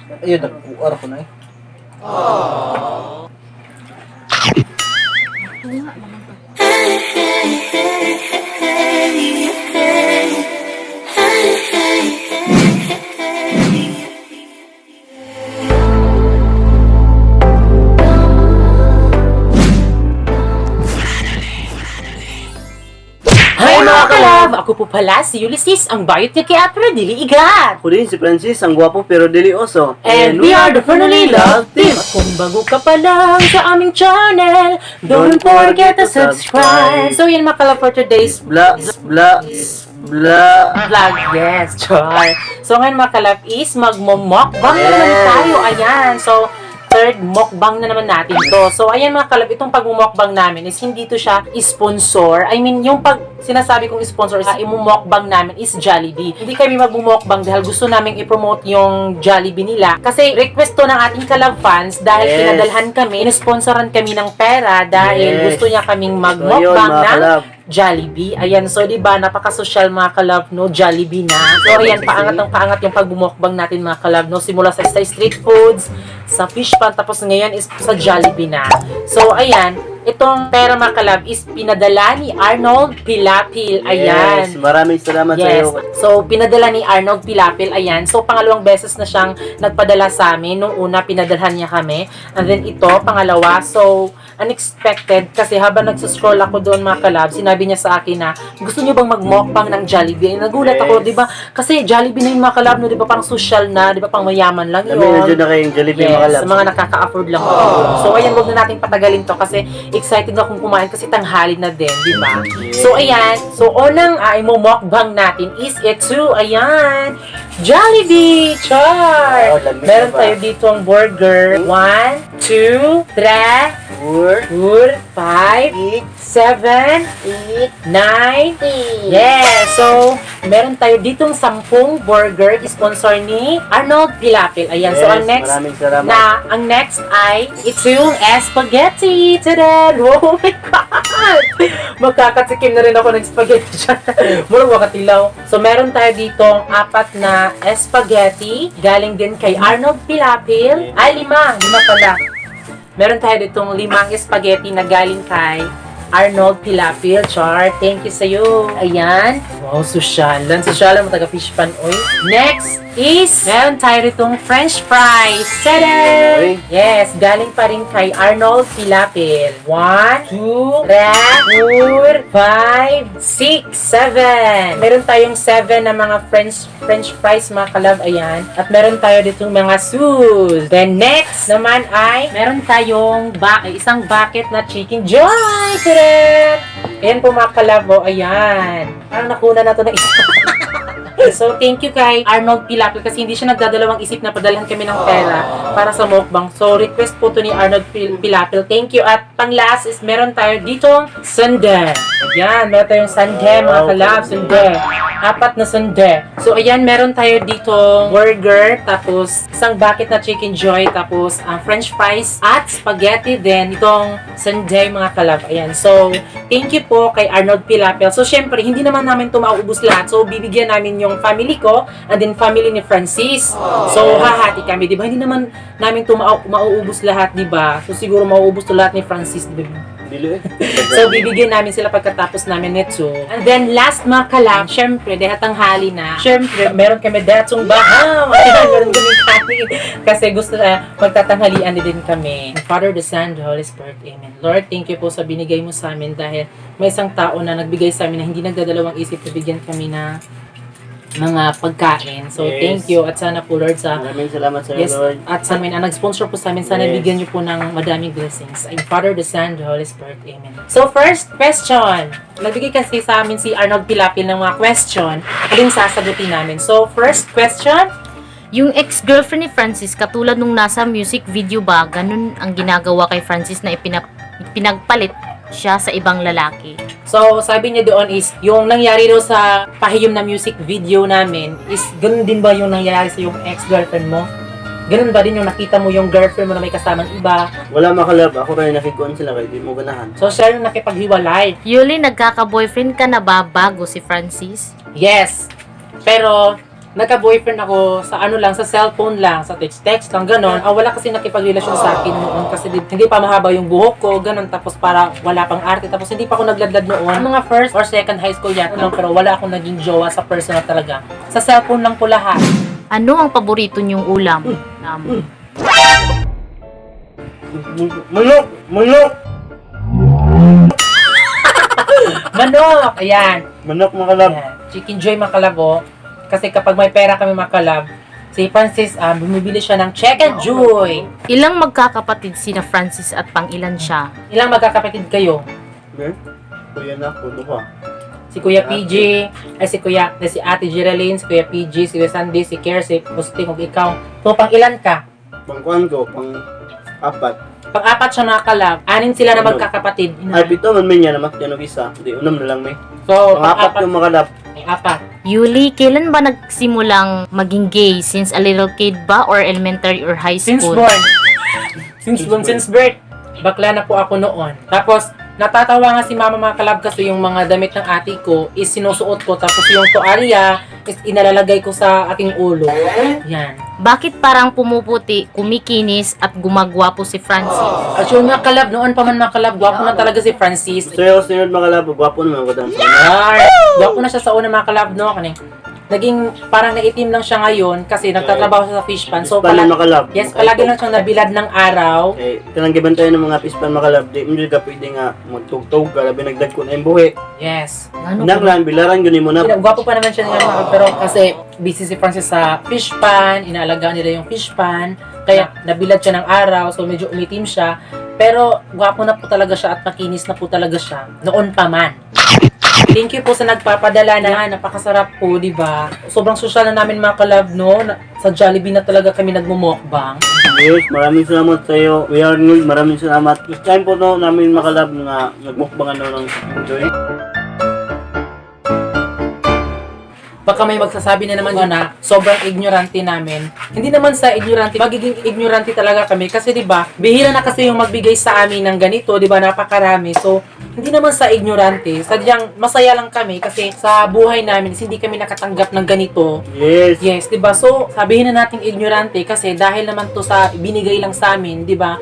Ayun, nag-UR ko na eh. Hi mga kalab! Ako po pala si Ulysses, ang bayot niya kay Atre Dili Igat. Ako din si Francis, ang gwapo pero dili oso. And we are the Fernally Love Team! At kung bago ka pa lang sa aming channel, don't forget to subscribe! So yun mga kalab for today's Bla, bla, bla. vlog. Yes, char! So ngayon mga kalab is magmo-mukbang na naman Yes. tayo. Ayan, so third mukbang na naman natin to. So, ayan mga kalab, itong pag-mukbang namin is hindi to siya sponsor. I mean, yung pag sinasabi kong sponsor is imumukbang namin is Jollibee. Hindi kami magmumukbang dahil gusto namin i-promote yung Jollibee nila. Kasi request to ng ating kalab fans dahil Yes. pinadalhan kami, inisponsoran kami ng pera dahil Yes. gusto niya kaming So, yun, magmukbang mga ng kalab. Jollibee. Ayan, so di ba napaka-social mga kalab, no? Jollibee na. So ayan, paangat ang paangat yung pagbumukbang natin mga kalab, no? Simula sa street foods, sa fish pan, tapos ngayon is sa Jollibee na. So ayan, itong pera mga kalab is pinadala ni Arnold Pilapil. Ayan. Yes, maraming salamat sa Yes. iyo. So, pinadala ni Arnold Pilapil, ayan. So, pangalawang beses na siyang nagpadala sa amin. Nung una, pinadalhan niya kami. And then, ito, pangalawa. So, unexpected. Kasi habang nagsuscroll ako doon, mga kalab, sinabi niya sa akin na, gusto niyo bang mag-mukbang ng Jollibee? Nagulat ako, Yes. di ba? Kasi Jollibee na yung mga kalab, no? Di ba? Pang social na, di ba? Pang mayaman lang Kami yun. nandiyan na kayong Jollibee Yes, mga kalab. sa mga nakaka-afford lang. So, ayan, wag na natin patagalin to kasi excited na akong kumain kasi tanghali na din, di ba? So, ayan. So, unang imumukbang natin is ito, ayan. Jollibee! Char! Wow, lamig na Meron ba? tayo dito ang burger. 1, 2, 3, 4, 5, 7, 9. Yes! So, meron tayo ditong 10 burger sponsor ni Arnold Pilapil. Ayan. So, ang next maraming salamat. ang next ay ito yung spaghetti. Tada! Oh my God! Magkakatikim na rin ako ng spaghetti dyan. Murang wakatilaw. So, meron tayo ditong 4 na spaghetti. Galing din kay Arnold Pilapil. Ay, 5 pala. Meron tayo ditong 5 spaghetti na galing kay Arnold Pilapil. Char, thank you sa'yo. Ayan. Wow, sosyalan. Sosyalan mo taga fish pan, oy. Next is, meron tayo ditong french fries. Tada! Oy. Yes, galing pa rin kay Arnold Pilapil. 1, 2, 3, 4, 5, 6, 7. Meron tayong 7 na mga french fries, mga kalab. Ayan. At meron tayo ditong mga sauce. Then next naman ay, meron tayong isang bucket na chicken joy. Tada! Ayan po mga kalab. Oh, ayan. Parang nakuna na to ng isa. So, thank you kay Arnold Pilapil kasi hindi siya nagdadalawang isip na padalhan kami ng pera para sa mukbang. So, request po to ni Arnold Pilapil. Thank you. At pang-last is meron tayo ditong sundae. Ayan, meron tayong sundae mga kalab. Sundae. 4 na sundae. So, ayan, meron tayo ditong burger, tapos isang bucket na chicken joy, tapos french fries at spaghetti din. Itong sundae mga kalab. Ayan. So, thank you po kay Arnold Pilapil. So, syempre, hindi naman namin ito mauubos lahat. So, bibigyan namin yung family ko and then family ni Francis. So, hahati kami, di ba? Hindi naman namin ito mauubos lahat, di ba? So, siguro mauubos to lahat ni Francis, di ba? Dili. So, bibigyan namin sila pagkatapos namin nito. And then, last mga kalab, syempre, dahil tanghali na, syempre, meron kami datong bahaw. Ayan, meron kami kanin. Kasi gusto na magtatanghalian din kami. Father, the Son, the Holy Spirit, Amen. Lord, thank you po sa binigay mo sa amin dahil may isang tao na nagbigay sa amin na hindi nagdadalawang isip na bigyan kami na mga pagkain. So, Yes. thank you. At sana po, Lord, sa Maraming salamat sa iyo, yes, Lord. at sa amin, ang nag-sponsor po sa amin, sana Yes. bigyan niyo po ng madaming blessings. In Father, the Son, the Holy Spirit. Amen. So, first question. Nagbigay kasi sa amin si Arnold Pilapil ng mga question. Aling sasagutin namin. So, first question. Yung ex-girlfriend ni Francis, katulad nung nasa music video ba, ganun ang ginagawa kay Francis na pinagpalit siya sa ibang lalaki. So, sabi niya doon is, yung nangyari daw sa pahiyom na music video namin, is ganun din ba yung nangyari sa yung ex-girlfriend mo? Ganun ba din yung nakita mo yung girlfriend mo na may kasamang iba? Wala makalab. Ako rin nakikuan sila kay di mo ganahan. So, siya yung nakipaghiwalay. Yuli, nagkaka-boyfriend ka na ba bago si Francis? Yes. Pero, nagka-boyfriend ako sa ano lang, sa cellphone lang, sa text-text lang, ganon. Wala kasi nakipagrelasyon sa akin noon kasi hindi pa mahaba yung buhok ko, ganon. Tapos para wala pang arte. Tapos hindi pa ako nagladlad noon. Mga first or second high school yata lang, pero wala akong naging jowa sa personal talaga. Sa cellphone lang po lahat. Ano ang paborito niyong ulam? Manok! Manok! Manok! Ayan. Manok mga kalab. Ayan. Chicken Joy mga kalab, oh. Kasi kapag may pera kami mga kalab, si Francis, bumibili siya ng Chicken Joy. Ilang magkakapatid sina Francis at pangilan siya? Ilang magkakapatid kayo? Kuya na ako, duha. Si Kuya PG, si Ate Geraldine, si Kuya PG, si Kuya Sandy, si Kier, si Pusting, ug ikaw. So, pang ilan ka? Pangkuhan ko, pang apat. Pang-apat siya mga kalab. Anin sila na magkakapatid. Ay, pito man may niya naman yan isa. Hindi, unam na lang may. So, Pang-apat pang-apat yung mga kalab. apat. Yuli, kailan ba nagsimulang maging gay? Since a little kid ba or elementary or high Since school? born. Since birth. Bakla na po ako noon. Tapos, natatawa nga si mama mga kalab kasi yung mga damit ng ate ko is sinusuot ko. Tapos yung toalya is inalalagay ko sa aking ulo. Yan. Bakit parang pumuputi, kumikinis at gumagwapo si Francis? At yung mga kalab, noon pa man mga kalab, gwapo na talaga si Francis. Sayo, sinunod mga kalab, gwapo naman ako dance. Gwapo na siya sa una mga kalab, no? Naging parang naitim lang siya ngayon kasi nagtatrabaho siya sa fish pan. So, Pispan ng mga kalab. yes, palagi lang siyang nabilad ng araw. Eh, kanang gibantayan ng mga pispan mga kalab, di mo ka pwede nga magtugtog, kalabi nagdag ko na yung buhi. Yes. Nang lang, bilaran yun mo na. Gwapo pa naman siya ngayon, mga pero kasi busy si Francis sa fish pan, inaalagaan nila yung fish pan, kaya nabilad siya ng araw, so medyo umitim siya. Pero gwapo na po talaga siya at makinis na po talaga siya. Noon pa man. Thank you po sa nagpapadala na napakasarap po, di ba? Sobrang social na namin mga kalab, no? Sa Jollibee na talaga kami nagmumukbang. Yes, maraming salamat sa iyo. We are good, maraming salamat. This time po no, namin mga kalab nga nagmukbangan daw ng Joy. Baka may magsasabi na naman yun na sobrang ignorante namin. Hindi naman sa ignorante, magiging ignorante talaga kami kasi 'di ba? Bihira na kasi yung magbigay sa amin ng ganito, 'di ba? Napakarami. So, hindi naman sa ignorante, sadyang masaya lang kami kasi sa buhay namin hindi kami nakatanggap ng ganito. Yes. Yes, 'di ba? So, sabihin na nating ignorante kasi dahil naman to sa binigay lang sa amin, 'di ba?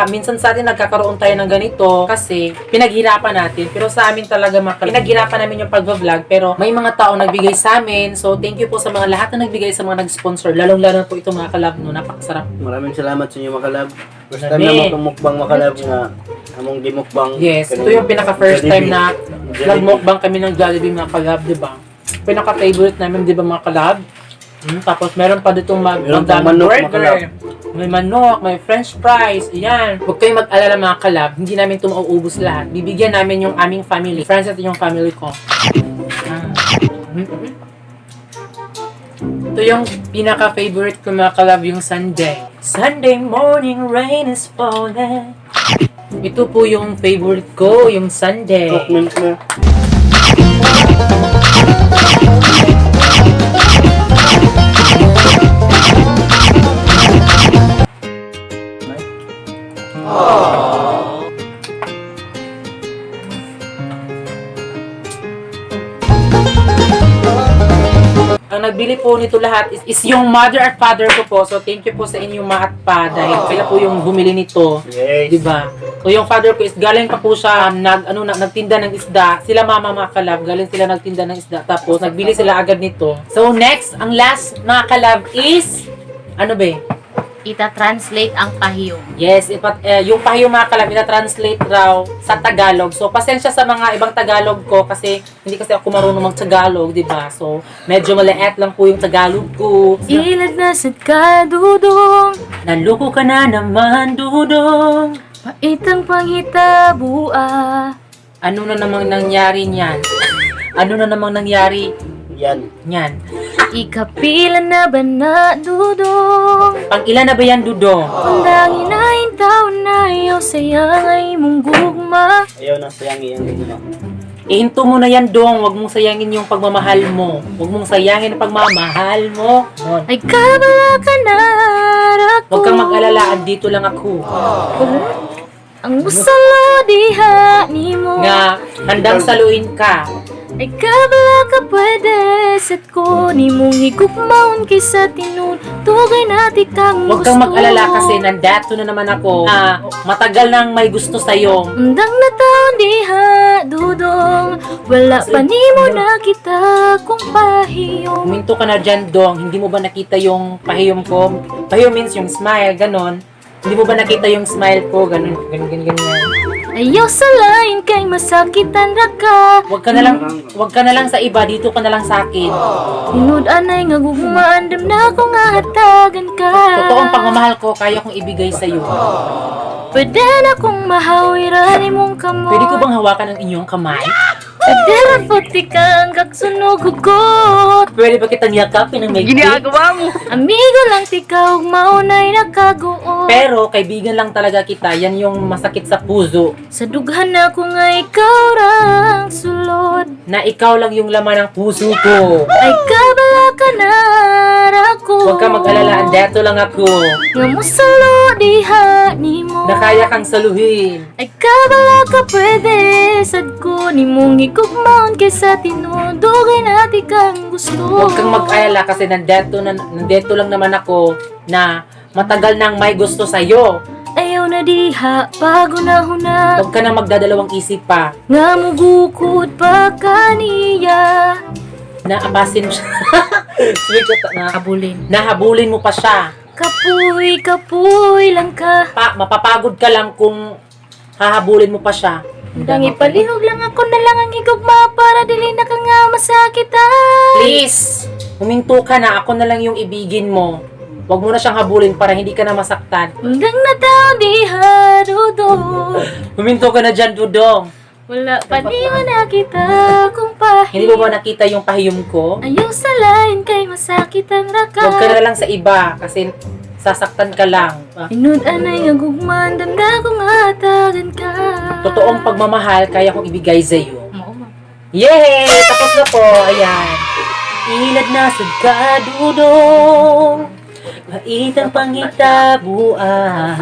Minsan sa atin nagkakaroon tayo ng ganito kasi pinaghirapan natin. Pero sa amin talaga pinaghirapan namin yung pag-vlog pero may mga tao nagbigay sa amin. So thank you po sa mga lahat na nagbigay sa mga nag-sponsor. Lalong-lalo po ito mga kalab, no? Napakasarap. Maraming salamat sa inyo mga kalab. First time Dami. na magmukbang mga kalab nga among gimukbang. Yes, ito yung pinaka-first time na nag-mukbang kami ng Jollibee mga kalab, di ba? Pinaka-favorite namin, di ba mga kalab? Tapos meron pa ditong Meron pang magdaming manok, mga burger. kalab. May manok, may french fries, ayan. Huwag kayong mag-alala mga kalab, hindi namin ito mauubos lahat. Bibigyan namin yung aming family. Friends at yung family ko. Ito yung pinaka-favorite ko mga kalab, yung Sunday. Sunday morning rain is falling. Ito po yung favorite ko, yung Sunday. Comment na. Ang nagbili po nito lahat is yung mother at father ko po. So thank you po sa inyong ma at pa dahil kaya po yung bumili nito. Yes. 'Di ba? So yung father ko is galing pa po siya nagtinda ng isda. Sila mama mga kalab, galing sila nagtinda ng isda tapos nagbili sila agad nito. So next, ang last mga kalab is ano ba? Ita-translate ang pahiyong. Yes, yung pahiyo mga kalab, ina-translate raw sa Tagalog. So, pasensya sa mga ibang Tagalog ko kasi hindi kasi ako marunong mag-Tagalog, di ba? So, medyo maliit lang po yung Tagalog ko. Ilagnasid ka, dudong. Naluko ka na naman, dudong. Paitang panghita-bua. Ano na namang nangyari niyan? Ano na namang nangyari Yan. niyan? Ikapila na ba na, dudong? Pang ilan na ba yan, dudong? Pandangin na yung taon na iyo, sayang ay mong gugma. Ayaw na sayangin yan dito na. Ihinto mo na yan, dong. Huwag mong sayangin yung pagmamahal mo. Huwag mong sayangin ang pagmamahal mo. Nun. Ay kabala ka na, rako. Huwag kang mag-alala, dito lang ako. Ang musalo diha nimo nga handang saluin ka. ay kabala ka pwede set ko nimong higugmaon kaysa tinud tugay nati kang Huwag kang mag-alala kasi nandato na naman ako na matagal nang may gusto sa'yo. undang na taon diha dudong wala pa nimo nakita kung pahiyong Huminto ka na dyan, Dong. Hindi mo ba nakita yung pahiyom ko? Pahiyom means yung smile, ganon. Hindi mo ba nakita yung smile ko? Ganon, ganyan. ayaw sa lain kay masakitan ra ka Huwag ka na lang sa iba, dito ka na lang sa akin. tinud anay nga gugmaan dam na ko nga hatagan ka Totoong pagmamahal ko, kaya kong ibigay sa'yo. pwede na kong mahawiran imong kamot Pwede ko bang hawakan ang inyong kamay? pwede ra puti kang kaksunog hugot Pwede ba kitang yakapin ng may mo! amigo lang tikaw maunay nakaguot Pero kaibigan lang talaga kita, yan yung masakit sa puso. sa dughan na ko nga ikaw rang sulod Na ikaw lang yung laman ng puso ko. ay kabala ka na rako Huwag ka mag-alala, andeto lang ako. nga musalo diha nimo Na kaya kang saluhin. ay kabala ka pwede sad ko nimong igugmaon kaysa tinudugay nati kang gusto Huwag kang mag-alala kasi nandito lang naman ako na matagal nang may gusto sa'yo. ayaw na diha pagunahuna Huwag ka nang magdadalawang isip pa nga mugukod pa kaniya na apasin siya. Sweet na kabulin nahabulin mo pa siya. kapuy lang ka Mapapagod ka lang kung hahabulin mo pa siya. Dang ipalihog lang ako na lang ang higugma para dili na ka nga masakitan. Please, huminto ka na. Ako na lang yung ibigin mo. Huwag mo na siyang habulin para hindi ka na masaktan. Undang na tao diha dudong. Huminto ka na dyan, Dudong. Wala pa di mo nakita kung pahiyong. Hindi mo ba nakita yung pahiyom ko? Ayaw sa lain kay masakitan ra ka. Huwag ka na lang sa iba kasi sasaktan ka lang. Inud anay nga gugman damda kong hatagan ka. Totoong pagmamahal, kaya kong ibigay sa'yo. Mao ba? Yay! Tapos na po. Ayan. Ilad na sa kadudong. Pait ang pangitabuan.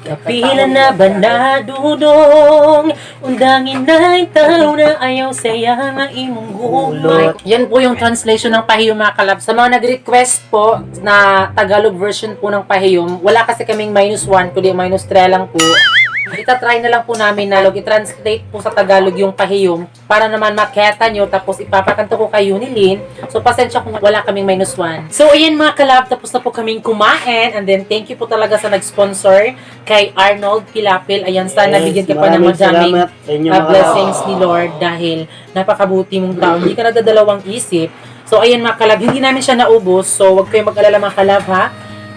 Kapila na ba na dudong? Undangin na itaw na ayaw saya nga imong gulot. Yan po yung translation ng Pahiyom mga kalab. Sa mga nag-request po na Tagalog version po ng Pahiyom, wala kasi kaming -1, kundi -3 lang po. Itatry na lang po namin na i-translate po sa Tagalog yung Pahiyom para naman makita nyo, tapos ipapakanto ko kay Unilin. So, pasensya kung wala kaming -1. So, ayan mga kalab, tapos na po kaming kumain. And then, thank you po talaga sa nag-sponsor kay Arnold Pilapil. Ayan, sana bigyan ka pa ng Maraming madaming salamat sa inyo, mga blessings ni Lord dahil napakabuti mong tao. Hindi ka nagdadalawang isip. So, ayan mga kalab, hindi namin siya naubos. So, wag kayong mag-alala mga kalab ha.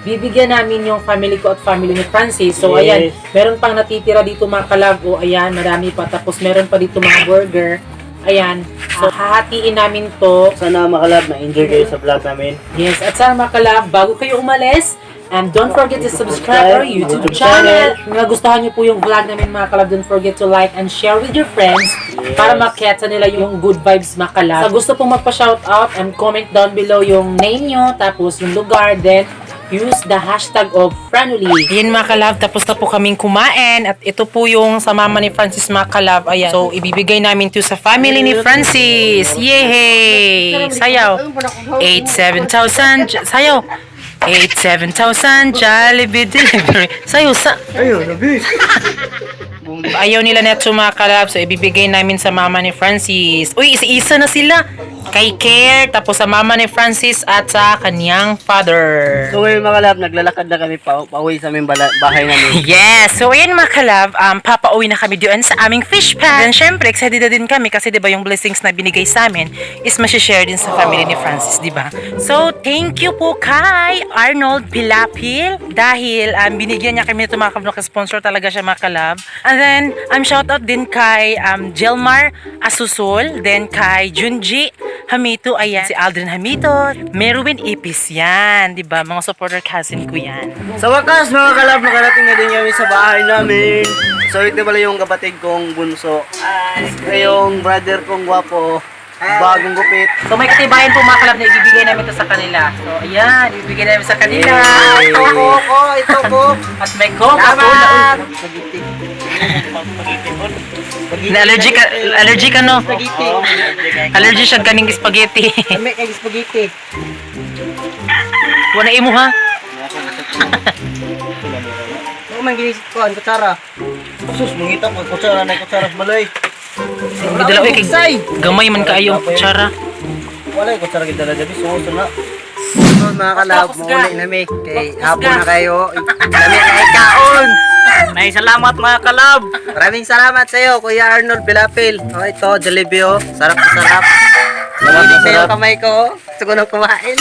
Bibigyan namin yung family ko at family ni Francis. So, ayan, Yes. meron pang natitira dito mga kalab. O, ayan, marami pa. Tapos, meron pa dito mga burger. Ayan. So, hahatiin namin to. Sana makalab na enjoy kayo sa vlog namin. Yes, at sana mga kalab, bago kayo umalis, and don't forget to subscribe our YouTube channel. Kung nagustuhan niyo po yung vlog namin mga kalab, don't forget to like and share with your friends para makita nila yung good vibes mga kalab. Sa gusto pong magpa-shoutout, and comment down below yung name nyo, tapos yung lugar, then use the hashtag of Franuli. Ayan mga kalab, tapos na po kaming kumain at ito po yung sa mama ni Francis mga kalab. Ayan. So, ibibigay namin to sa family ni Francis. Yay! Sayaw. 87,000. Sayaw. 87,000 Jollibee delivery. Sayaw sa... Ayun, nabis! Ayaw nila neto mga kalab, so ibibigay namin sa mama ni Francis. Uy, isa-isa na sila. Kay Care, tapos sa mama ni Francis at sa kanyang father. So ngayon mga kalab, naglalakad na kami pauwi sa aming bahay namin. Yes! So, ayan mga kalab, papauwi na kami doon sa aming fish pan. Then, syempre, excited na din kami kasi, di ba, yung blessings na binigay sa amin is share din sa family ni Francis, di ba? So, thank you po kay Arnold Pilapil dahil binigyan niya kami nito mga kalab, sponsor talaga siya mga kalab. And then, shoutout din kay Jelmar Asusol, then kay Junji Hamito, ayan, si Aldrin Hamito, Merwin Ipis yan, di ba? Mga supporter cousin ko yan. Sa wakas mga kalab, nakarating na din kami sa bahay namin. So ito pala yung kapatid kong bunso. Ito yung brother kong gwapo. Bagong gupit. So may katibayan po mga kalab na ibibigay namin ito sa kanila. So ayan, ibibigay namin sa kanila. Yay! Ito po. At may coke po. Salamat! Allergic ano? Allergy siya ganing spaghetti. Kami kay spaghetti. Wala imo ha? Ako man ginisip ko ang kutsara. Sus, mungita ko kutsara na kutsara sa balay. Ang gidala kay gamay man kaayo ang kutsara. Wala yung kutsara kita na gabi, suso na. So mga kalab, mauli nami. Kay hapon na kayo. Kami kay kaon. May salamat mga kalab. Maraming salamat sa iyo, Kuya Arnold Pilapil. Oh, ito, Jollibee oh. Sarap na sarap. Mahilig sa iyo kamay ko. Gusto ko nang kumain.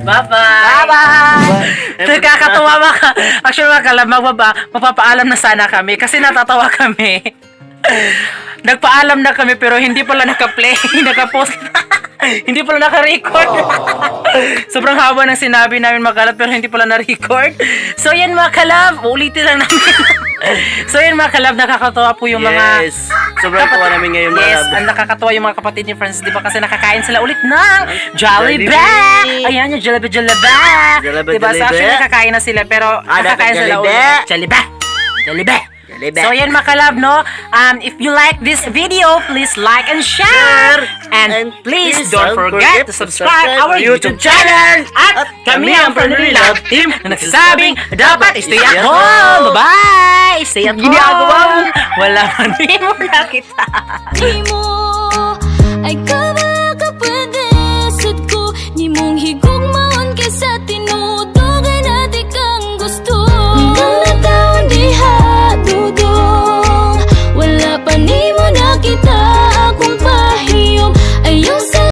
Bye-bye! Bye-bye! Nakakatawa mga actually mga kalab, magpapaalam na sana kami kasi natatawa kami. Nagpaalam na kami pero hindi pala naka-play, naka-post. Hindi pala naka-record. Sobrang haba ng sinabi namin mga kalab pero hindi pala na-record. So yan mga kalab, ulitin lang namin. So yan mga kalab, nakakatawa po yung mga Yes! Sobrang tuwa namin ngayon mga Yes, kalab. ang nakakatawa yung mga kapatid ni Francis, di ba? Kasi nakakain sila ulit ng Jollibee! Jollibee! Ayan yung Jollibee! Jollibee, Diba? So Jollibee. actually nakakain na sila, pero nakakain sila Jollibee! ulit. Jollibee! Jollibee! So yan mga kalab, no? If you like this video, please like and share! And please don't forget to subscribe our YouTube channel! At kami ang Family Love Team na nagsasabing dapat stay at home! Bye-bye! Stay at home! Wala man, di mo nakita! Di mo ay kabaligtaran.